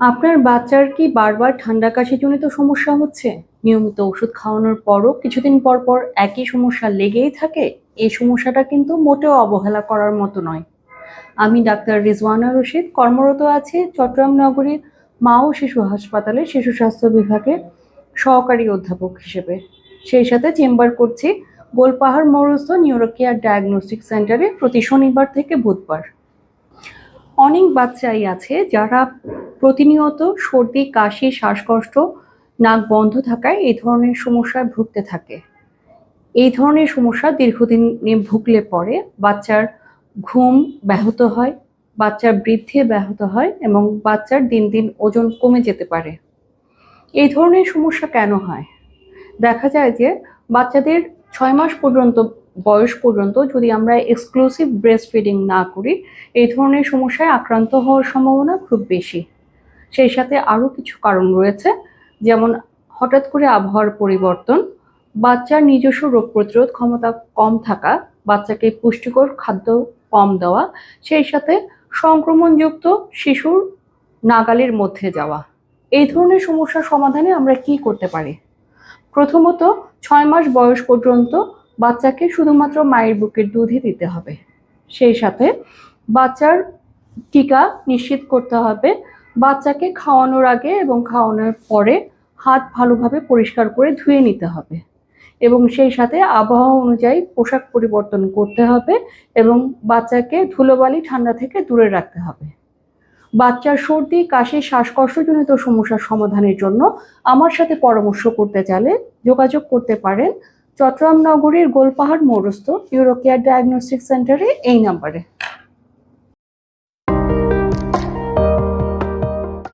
আপনার বাচ্চার কি বারবার ঠান্ডা কাশিজনিত সমস্যা হচ্ছে? নিয়মিত ওষুধ খাওয়ানোর পরও কিছুদিন পর পর একই সমস্যা লেগেই থাকে? এই সমস্যাটা কিন্তু মোটেও অবহেলা করার মতো নয়। আমি ডাক্তার রিজওয়ানা রশিদ, কর্মরত আছি চট্টগ্রাম নগরীর মা ও শিশু হাসপাতালে শিশু স্বাস্থ্য বিভাগে সহকারী অধ্যাপক হিসেবে। সেই সাথে চেম্বার করছি গোলপাহাড় মোড়স্থ নিউরোকেয়ার ডায়াগনস্টিক সেন্টারে প্রতি শনিবার থেকে বুধবার। অনেক বাচ্চাই আছে যারা প্রতিনিয়ত সর্দি, কাশি, শ্বাসকষ্ট, নাক বন্ধ থাকায় এই ধরনের সমস্যায় ভুগতে থাকে। এই ধরনের সমস্যা দীর্ঘদিনে ভুগলে পরে বাচ্চার ঘুম ব্যাহত হয়, বাচ্চার বৃদ্ধি ব্যাহত হয় এবং বাচ্চার দিন দিন ওজন কমে যেতে পারে। এই ধরনের সমস্যা কেন হয়? দেখা যায় যে বাচ্চাদের 6 মাস পর্যন্ত বয়স পর্যন্ত যদি আমরা এক্সক্লুসিভ ব্রেস্ট ফিডিং না করি, এই ধরনের সমস্যায় আক্রান্ত হওয়ার সম্ভাবনা খুব বেশি। সেই সাথে আরও কিছু কারণ রয়েছে, যেমন হঠাৎ করে আবহাওয়ার পরিবর্তন, বাচ্চার নিজস্ব রোগ প্রতিরোধ ক্ষমতা কম থাকা, বাচ্চাকে পুষ্টিকর খাদ্য কম দেওয়া, সেই সাথে সংক্রমণযুক্ত শিশুর নাগালের মধ্যে যাওয়া। এই ধরনের সমস্যার সমাধানে আমরা কি করতে পারি? প্রথমত, 6 মাস বয়স পর্যন্ত বাচ্চাকে শুধুমাত্র মায়ের বুকের দুধই দিতে হবে। সেই সাথে বাচ্চার টিকা নিশ্চিত করতে হবে। বাচ্চাকে খাওয়ানোর আগে এবং খাওয়ানোর পরে হাত ভালোভাবে পরিষ্কার করে ধুয়ে নিতে হবে এবং সেই সাথে আবহাওয়া অনুযায়ী পোশাক পরিবর্তন করতে হবে এবং বাচ্চাকে ধুলোবালি, ঠান্ডা থেকে দূরে রাখতে হবে। বাচ্চার সর্দি, কাশি, শ্বাসকষ্টজনিত সমস্যার সমাধানের জন্য আমার সাথে পরামর্শ করতে চাইলে যোগাযোগ করতে পারেন চট্টগ্রাম নগরীর গোলপাহাড় মোড়স্থ নিউরোকেয়ার ডায়াগনস্টিক সেন্টারে এই নাম্বারে।